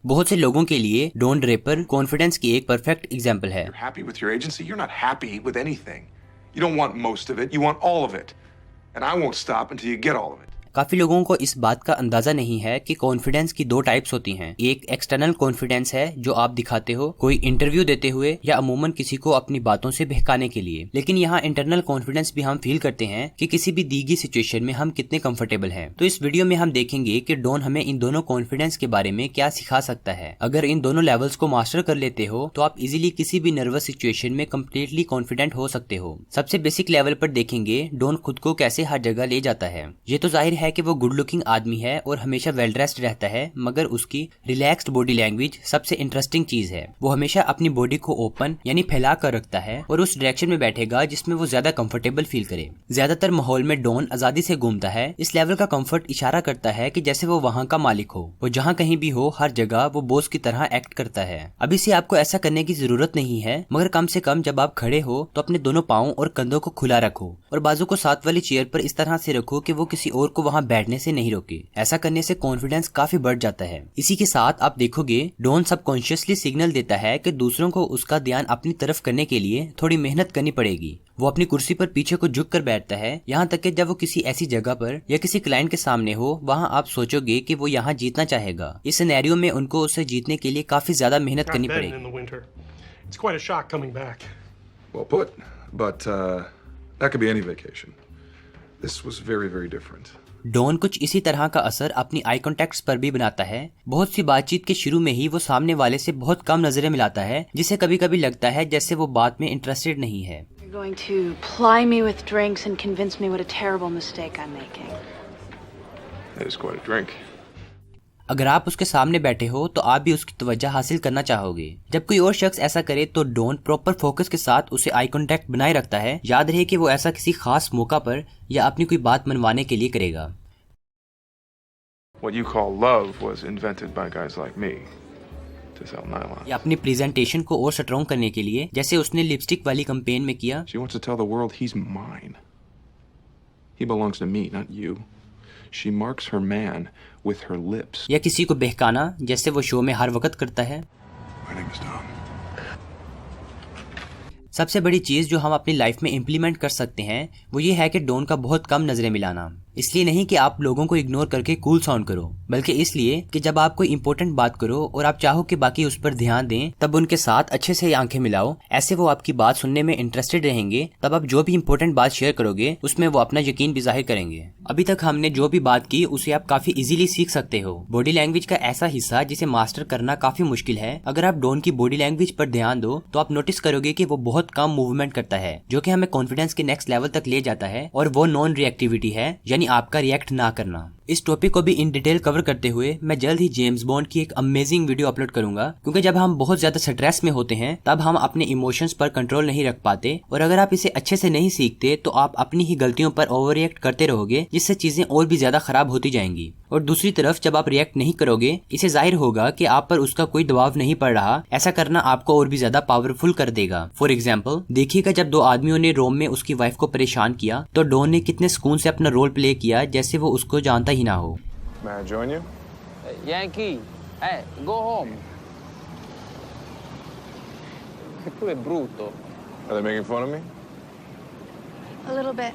बहुत से लोगों के लिए डॉन ड्रेपर कॉन्फिडेंस की एक परफेक्ट एग्जाम्पल है। You're happy with your agency. You're not happy with anything. You don't want most of it. You want all of it. And I won't stop until you get all of it. काफी लोगों को इस बात का अंदाजा नहीं है कि कॉन्फिडेंस की दो टाइप्स होती हैं। एक एक्सटर्नल कॉन्फिडेंस है जो आप दिखाते हो कोई इंटरव्यू देते हुए या अमूमन किसी को अपनी बातों से बहकाने के लिए, लेकिन यहाँ इंटरनल कॉन्फिडेंस भी हम फील करते हैं कि किसी भी दी गई सिचुएशन में हम कितने कंफर्टेबल हैं। तो इस वीडियो में हम देखेंगे कि डॉन हमें इन दोनों कॉन्फिडेंस के बारे में क्या सिखा सकता है। अगर इन दोनों लेवल्स को मास्टर कर लेते हो तो आप इजीली किसी भी नर्वस सिचुएशन में कम्प्लीटली कॉन्फिडेंट हो सकते हो। सबसे बेसिक लेवल पर देखेंगे डॉन खुद को कैसे हर जगह ले जाता है। ये तो जाहिर है कि वो गुड लुकिंग आदमी है और हमेशा वेल ड्रेस्ड रहता है, मगर उसकी रिलैक्स्ड बॉडी लैंग्वेज सबसे इंटरेस्टिंग चीज है। वो हमेशा अपनी बॉडी को ओपन यानी फैला कर रखता है और उस डायरेक्शन में बैठेगा जिसमें वो ज्यादा कंफर्टेबल फील करे। ज्यादातर माहौल में डॉन आजादी से घूमता है। इस लेवल का कंफर्ट इशारा करता है कि जैसे वो वहाँ का मालिक हो। वो जहाँ कहीं भी हो हर जगह वो बॉस की तरह एक्ट करता है। अभी से आपको ऐसा करने की जरूरत नहीं है, मगर कम से कम जब आप खड़े हो तो अपने दोनों पाँव और कंधों को खुला रखो और बाजू को साथ वाली चेयर पर इस तरह से रखो कि वो किसी और को वहाँ बैठने से नहीं रोके। ऐसा करने से कॉन्फिडेंस काफी बढ़ जाता है। इसी के साथ आप देखोगे डॉन सबकॉन्शियसली सिग्नल देता है कि दूसरों को उसका ध्यान अपनी तरफ करने के लिए थोड़ी मेहनत करनी पड़ेगी। वो अपनी कुर्सी पर पीछे को झुक कर बैठता है, यहाँ तक कि जब वो किसी ऐसी जगह पर या किसी क्लाइंट के सामने हो वहाँ आप सोचोगे कि वो यहाँ जीतना चाहेगा। इस सिनेरियो में उनको उसे जीतने के लिए काफी ज्यादा मेहनत करनी पड़ेगी। Well put, but that could be any vacation. This was very, very different. Don कुछ इसी तरह का असर अपनी आई कॉन्टेक्ट्स पर भी बनाता है। बहुत सी बातचीत के शुरू में ही वो सामने वाले से बहुत कम नजरें मिलाता है, जिसे कभी कभी लगता है जैसे वो बात में इंटरेस्टेड नहीं है। You're going to ply me with drinks and convince me what a terrible mistake I'm making. That is quite a drink. अगर आप उसके सामने बैठे हो तो आप भी उसकी तवज्जो हासिल करना चाहोगे। जब कोई और शख्स ऐसा करे तो डॉन प्रॉपर फोकस के साथ उसे आई कांटेक्ट बनाए रखता है। याद रहे कि वो ऐसा किसी खास मौका पर या अपनी कोई बात मनवाने के लिए करेगा। What you call love was invented by guys like me to sell nylon. या अपनी प्रेजेंटेशन को और स्ट्रॉन्ग करने के लिए, जैसे उसने लिपस्टिक वाली कैंपेन में किया। She wants to tell the world he's mine. He belongs to me, not you. She marks her man with her lips. या किसी को बहकाना, जैसे वो शो में हर वक्त करता है। My name is Tom. सबसे बड़ी चीज जो हम अपनी लाइफ में इम्प्लीमेंट कर सकते हैं वो ये है कि डॉन का बहुत कम नजरें मिलाना। इसलिए नहीं कि आप लोगों को इग्नोर करके कूल साउंड करो, बल्कि इसलिए कि जब आप कोई इंपॉर्टेंट बात करो और आप चाहो कि बाकी उस पर ध्यान दें, तब उनके साथ अच्छे से आंखें मिलाओ। ऐसे वो आपकी बात सुनने में इंटरेस्टेड रहेंगे। तब आप जो भी इंपॉर्टेंट बात शेयर करोगे उसमें वो अपना यकीन भी जाहिर करेंगे। अभी तक हमने जो भी बात की उसे आप काफी इजीली सीख सकते हो। बॉडी लैंग्वेज का ऐसा हिस्सा जिसे मास्टर करना काफी मुश्किल है। अगर आप डॉन की बॉडी लैंग्वेज पर ध्यान दो तो आप नोटिस करोगे कि वो बहुत कम मूवमेंट करता है, जो कि हमें कॉन्फिडेंस के नेक्स्ट लेवल तक ले जाता है। और वो नॉन रिएक्टिविटी है, यानी आपका रिएक्ट ना करना। इस टॉपिक को भी इन डिटेल कवर करते हुए मैं जल्द ही जेम्स बॉन्ड की एक अमेजिंग वीडियो अपलोड करूंगा, क्योंकि जब हम बहुत ज्यादा स्ट्रेस में होते हैं तब हम अपने इमोशंस पर कंट्रोल नहीं रख पाते, और अगर आप इसे अच्छे से नहीं सीखते तो आप अपनी ही गलतियों पर ओवर रिएक्ट करते रहोगे, जिससे चीजें और भी ज्यादा खराब होती जाएंगी। और दूसरी तरफ जब आप रिएक्ट नहीं करोगे, इसे जाहिर होगा कि आप पर उसका कोई दबाव नहीं पड़ रहा। ऐसा करना आपको और भी ज्यादा पावरफुल कर देगा। फॉर एग्जाम्पल देखिएगा, जब दो आदमियों ने रोम में उसकी वाइफ को परेशान किया तो डॉन ने कितने सुकून से अपना रोल प्ले किया, जैसे वो उसको जानता ही ना हो। May I join you? Yankee, hey, go home. Tu è brutto. Are they making fun of me? A little bit.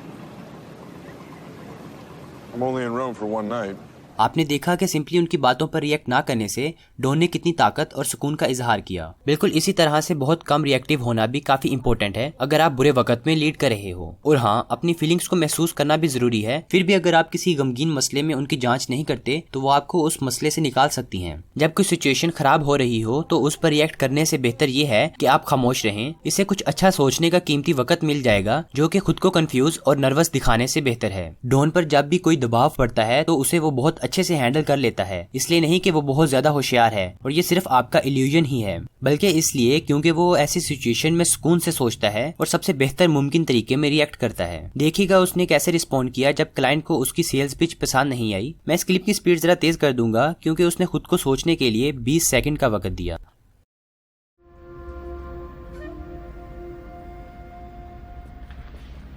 I'm only in Rome for one night. आपने देखा कि सिंपली उनकी बातों पर रिएक्ट ना करने से डॉन ने कितनी ताकत और सुकून का इजहार किया। बिल्कुल इसी तरह से बहुत कम रिएक्टिव होना भी काफी इंपॉर्टेंट है अगर आप बुरे वक्त में लीड कर रहे हो। और हाँ, अपनी फीलिंग्स को महसूस करना भी जरूरी है। फिर भी अगर आप किसी गमगीन मसले में उनकी जांच नहीं करते तो वो आपको उस मसले से निकाल सकती हैं। जब कोई सिचुएशन खराब हो रही हो तो उस पर रिएक्ट करने से बेहतर ये है कि आप खामोश रहें। इससे कुछ अच्छा सोचने का कीमती वक्त मिल जाएगा, जो कि खुद को कंफ्यूज और नर्वस दिखाने से बेहतर है। डॉन पर जब भी कोई दबाव पड़ता है तो उसे वो बहुत अच्छे से हैंडल कर लेता है। इसलिए नहीं कि वो बहुत ज्यादा होशियार है और ये सिर्फ आपका इल्यूजन ही है, बल्कि इसलिए क्योंकि वो ऐसी सिचुएशन में सुकून से सोचता है और सबसे बेहतर मुमकिन तरीके में रिएक्ट करता है। देखिएगा उसने कैसे रिस्पॉन्ड किया जब क्लाइंट को उसकी सेल्स पिच पसंद नहीं आई। मैं इस क्लिप की स्पीड जरा तेज कर दूंगा क्योंकि उसने खुद को सोचने के लिए 20 सेकंड का वक्त दिया।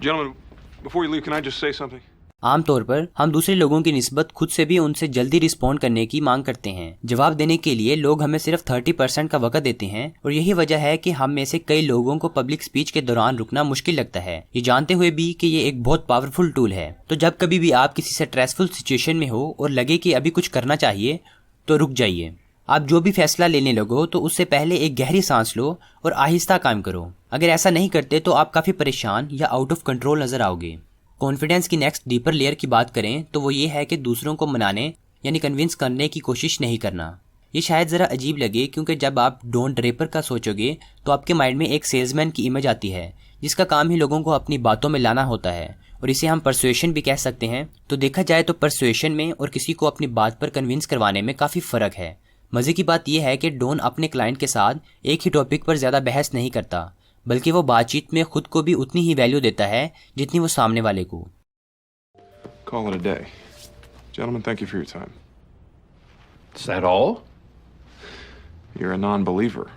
Gentlemen, before you leave, can I just say something? आमतौर पर हम दूसरे लोगों की निस्बत खुद से भी उनसे जल्दी रिस्पॉन्ड करने की मांग करते हैं। जवाब देने के लिए लोग हमें सिर्फ 30% का वक्त देते हैं और यही वजह है कि हम में से कई लोगों को पब्लिक स्पीच के दौरान रुकना मुश्किल लगता है, ये जानते हुए भी कि ये एक बहुत पावरफुल टूल है। तो जब कभी भी आप किसी स्ट्रेसफुल सिचुएशन में हो और लगे कि अभी कुछ करना चाहिए तो रुक जाइए। आप जो भी फैसला लेने लगो तो उससे पहले एक गहरी सांस लो और आहिस्ता काम करो। अगर ऐसा नहीं करते तो आप काफी परेशान या आउट ऑफ कंट्रोल नजर आओगे। कॉन्फिडेंस की नेक्स्ट डीपर लेयर की बात करें तो वो ये है कि दूसरों को मनाने यानी कन्विंस करने की कोशिश नहीं करना। ये शायद ज़रा अजीब लगे क्योंकि जब आप डॉन ड्रेपर का सोचोगे तो आपके माइंड में एक सेल्समैन की इमेज आती है जिसका काम ही लोगों को अपनी बातों में लाना होता है और इसे हम परसुएशन भी कह सकते हैं। तो देखा जाए तो परसुएशन में और किसी को अपनी बात पर कन्विंस करवाने में काफ़ी फ़र्क है। मज़े की बात यह है कि डॉन अपने क्लाइंट के साथ एक ही टॉपिक पर ज़्यादा बहस नहीं करता, बल्कि वो बातचीत में खुद को भी उतनी ही वैल्यू देता है जितनी वो सामने वाले को। Call it a day. Gentlemen, thank you for your time. Is that all? You're a non-believer.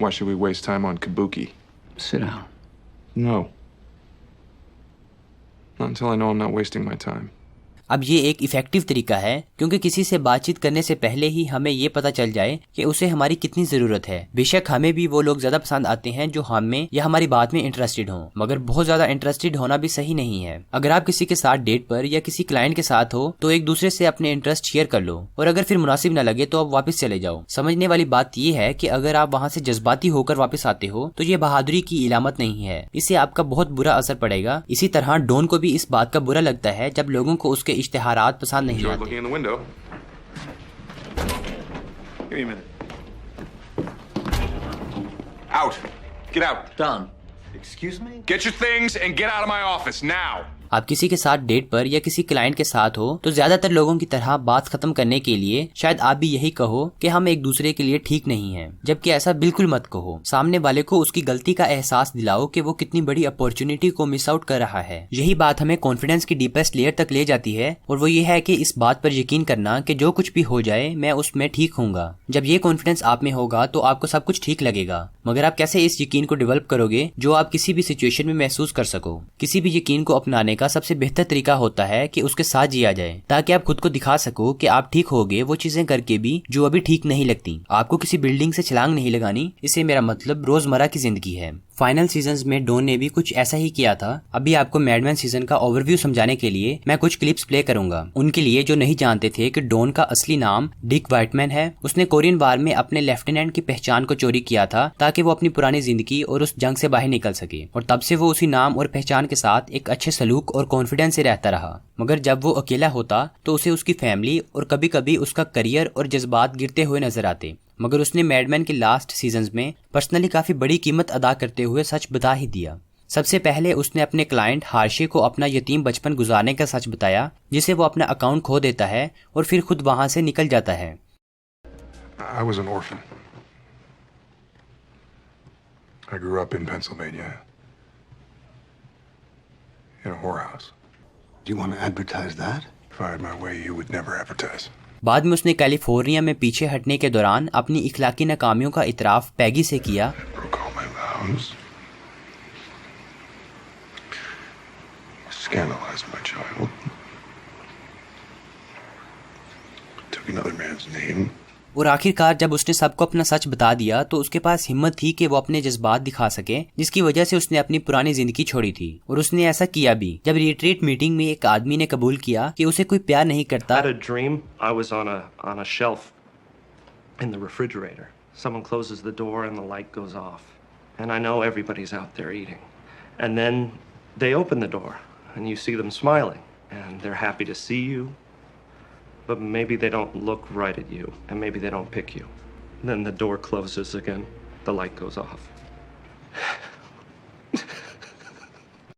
Why should we waste time on Kabuki? Sit down. No. Not until I know I'm not wasting my time. अब ये एक effective तरीका है क्योंकि किसी से बातचीत करने से पहले ही हमें ये पता चल जाए कि उसे हमारी कितनी जरूरत है। बेशक हमें भी वो लोग ज्यादा पसंद आते हैं जो हम में या हमारी बात में इंटरेस्टेड हों, मगर बहुत ज्यादा इंटरेस्टेड होना भी सही नहीं है। अगर आप किसी के साथ डेट पर या किसी क्लाइंट के साथ हो तो एक दूसरे से अपने इंटरेस्ट शेयर कर लो और अगर फिर मुनासिब न लगे तो आप वापस चले जाओ। समझने वाली बात ये है कि अगर आप वहाँ से जज्बाती होकर वापस आते हो तो ये बहादुरी की इलामत नहीं है, इससे आपका बहुत बुरा असर पड़ेगा। इसी तरह डॉन को भी इस बात का बुरा लगता है जब लोगों को उसके इश्तेहारात पसंद नहीं Enjoyed आते। looking in the window. Give me a minute. Out. Get out. Done. Excuse me? Get your things and get out of my office now. आप किसी के साथ डेट पर या किसी क्लाइंट के साथ हो तो ज्यादातर लोगों की तरह बात खत्म करने के लिए शायद आप भी यही कहो कि हम एक दूसरे के लिए ठीक नहीं हैं, जबकि ऐसा बिल्कुल मत कहो। सामने वाले को उसकी गलती का एहसास दिलाओ कि वो कितनी बड़ी अपॉर्चुनिटी को मिस आउट कर रहा है। यही बात हमें कॉन्फिडेंस की डीपेस्ट लेयर तक ले जाती है और वो ये है कि इस बात पर यकीन करना कि जो कुछ भी हो जाए मैं उसमें ठीक होऊंगा। जब ये कॉन्फिडेंस आप में होगा तो आपको सब कुछ ठीक लगेगा, मगर आप कैसे इस यकीन को डेवलप करोगे जो आप किसी भी सिचुएशन में महसूस कर सको। किसी भी यकीन को अपनाने का सबसे बेहतर तरीका होता है कि उसके साथ जिया जाए ताकि आप खुद को दिखा सको कि आप ठीक होगे वो चीजें करके भी जो अभी ठीक नहीं लगती। आपको किसी बिल्डिंग से छलांग नहीं लगानी, इससे मेरा मतलब रोजमर्रा की जिंदगी है। फाइनल सीजन्स में डॉन ने भी कुछ ऐसा ही किया था। अभी आपको मैडमैन सीजन का ओवरव्यू समझाने के लिए मैं कुछ क्लिप्स प्ले करूंगा। उनके लिए जो नहीं जानते थे कि डॉन का असली नाम डिक वाइटमैन है। उसने कोरियन वार में अपने लेफ्टिनेंट की पहचान को चोरी किया था ताकि वो अपनी पुरानी जिंदगी और उस जंग से बाहर निकल सके, और तब से वो उसी नाम और पहचान के साथ एक अच्छे सलूक और कॉन्फिडेंस से रहता रहा। मगर जब वो अकेला होता तो उसे उसकी फैमिली और कभी कभी उसका करियर और जज्बात गिरते हुए नजर आते। मगर उसने मैडमैन के लास्ट सीजन्स में पर्सनली काफी बड़ी कीमत अदा करते हुए सच बता ही दिया। सबसे पहले उसने अपने क्लाइंट हार्शे को अपना यतीम बचपन गुजारने का सच बताया, जिसे वो अपना अकाउंट खो देता है और फिर खुद वहां से निकल जाता है। I was an orphan. I grew up in Pennsylvania in a whorehouse. Do you want to advertise that? If I had my way, you would never advertise. बाद में उसने कैलिफोर्निया में पीछे हटने के दौरान अपनी इखलाकी नाकामियों का इतराफ पैगी से किया। Broke all my vows. Scandalized my child. Took another man's name. और आखिरकार जब उसने सबको अपना सच बता दिया तो उसके पास हिम्मत थी कि वो अपने जज्बात दिखा सके, जिसकी वजह से उसने अपनी पुरानी जिंदगी छोड़ी थी। और उसने ऐसा किया भी जब रिट्रीट मीटिंग में एक आदमी ने कबूल किया कि उसे कोई प्यार नहीं करता। I had a dream. I was on a shelf in the refrigerator. Someone closes the door and the light goes off. And I know everybody's out there eating. And then they open the door and you see them smiling and they're happy to see you. But maybe they don't look right at you, and maybe they don't pick you. Then the door closes again, the light goes off.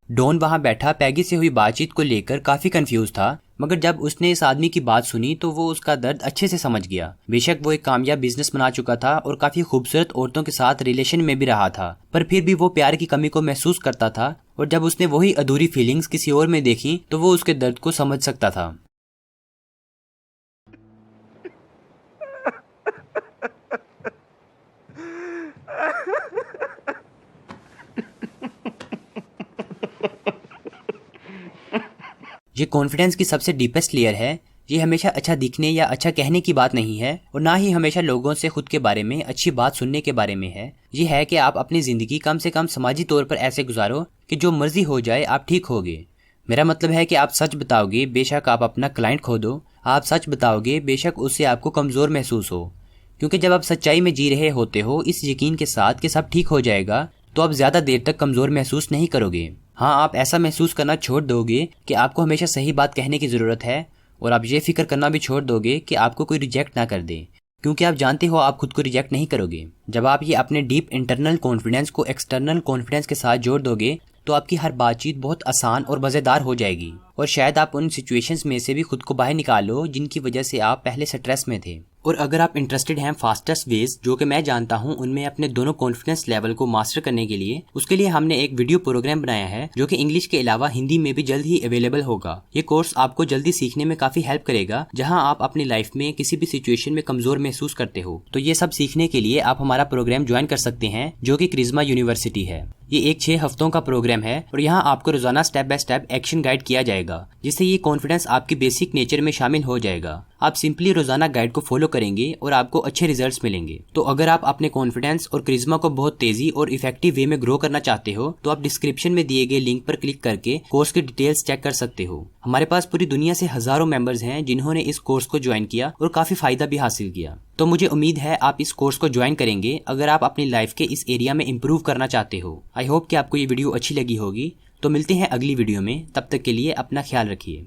Don वहां बैठा पैगी से हुई बातचीत को लेकर काफी confuse था, मगर जब उसने इस आदमी की बात सुनी तो वो उसका दर्द अच्छे से समझ गया। बेशक वो एक कामयाब बिजनेस बना चुका था और काफी खूबसूरत औरतों के साथ रिलेशन में भी रहा था, पर फिर भी वो प्यार की कमी को महसूस करता था, और जब उसने वही अधूरी फीलिंग्स किसी और में देखी तो वो उसके दर्द को समझ सकता था। ये कॉन्फिडेंस की सबसे डीपेस्ट लेयर है। ये हमेशा अच्छा दिखने या अच्छा कहने की बात नहीं है और ना ही हमेशा लोगों से खुद के बारे में अच्छी बात सुनने के बारे में है। ये है कि आप अपनी जिंदगी कम से कम समाजी तौर पर ऐसे गुजारो कि जो मर्जी हो जाए आप ठीक होगे। मेरा मतलब है कि आप सच बताओगे, बेशक आप अपना क्लाइंट खो दो। आप सच बताओगे, बेशक उससे आपको कमजोर महसूस हो, क्योंकि जब आप सच्चाई में जी रहे होते हो इस यकीन के साथ कि सब ठीक हो जाएगा, तो आप ज्यादा देर तक कमजोर महसूस नहीं करोगे। हाँ, आप ऐसा महसूस करना छोड़ दोगे कि आपको हमेशा सही बात कहने की जरूरत है, और आप ये फिक्र करना भी छोड़ दोगे कि आपको कोई रिजेक्ट ना कर दे, क्योंकि आप जानते हो आप खुद को रिजेक्ट नहीं करोगे। जब आप ये अपने डीप इंटरनल कॉन्फिडेंस को एक्सटर्नल कॉन्फिडेंस के साथ जोड़ दोगे तो आपकी हर बातचीत बहुत आसान और मज़ेदार हो जाएगी, और शायद आप उन सिचुएशंस में से भी खुद को बाहर निकालो जिनकी वजह से आप पहले स्ट्रेस में थे। और अगर आप इंटरेस्टेड हैं फास्टेस्ट वेज जो कि मैं जानता हूं उनमें अपने दोनों कॉन्फिडेंस लेवल को मास्टर करने के लिए, उसके लिए हमने एक वीडियो प्रोग्राम बनाया है जो कि इंग्लिश के अलावा हिंदी में भी जल्द ही अवेलेबल होगा। ये कोर्स आपको जल्दी सीखने में काफी हेल्प करेगा जहां आप अपनी लाइफ में किसी भी सिचुएशन में कमजोर महसूस करते हो। तो ये सब सीखने के लिए आप हमारा प्रोग्राम ज्वाइन कर सकते हैं जो कि क्रिज्मा यूनिवर्सिटी है। ये एक 6 हफ्तों का प्रोग्राम है और यहाँ आपको रोजाना step by step action guide किया जाएगा, जिससे ये कॉन्फिडेंस आपकी बेसिक नेचर में शामिल हो जाएगा। आप सिंपली रोजाना गाइड को फॉलो करेंगे और आपको अच्छे रिजल्ट्स मिलेंगे। तो अगर आप अपने कॉन्फिडेंस और क्रिज्मा को बहुत तेजी और इफेक्टिव वे में ग्रो करना चाहते हो तो आप डिस्क्रिप्शन में दिए गए लिंक पर क्लिक करके कोर्स की डिटेल्स चेक कर सकते हो। हमारे पास पूरी दुनिया से हजारों मेंबर्स हैं जिन्होंने इस कोर्स को ज्वाइन किया और काफी फायदा भी हासिल किया। तो मुझे उम्मीद है आप इस कोर्स को ज्वाइन करेंगे अगर आप अपनी लाइफ के इस एरिया में इंप्रूव करना चाहते हो। आई होप कि आपको ये वीडियो अच्छी लगी होगी। तो मिलते हैं अगली वीडियो में, तब तक के लिए अपना ख्याल रखिए।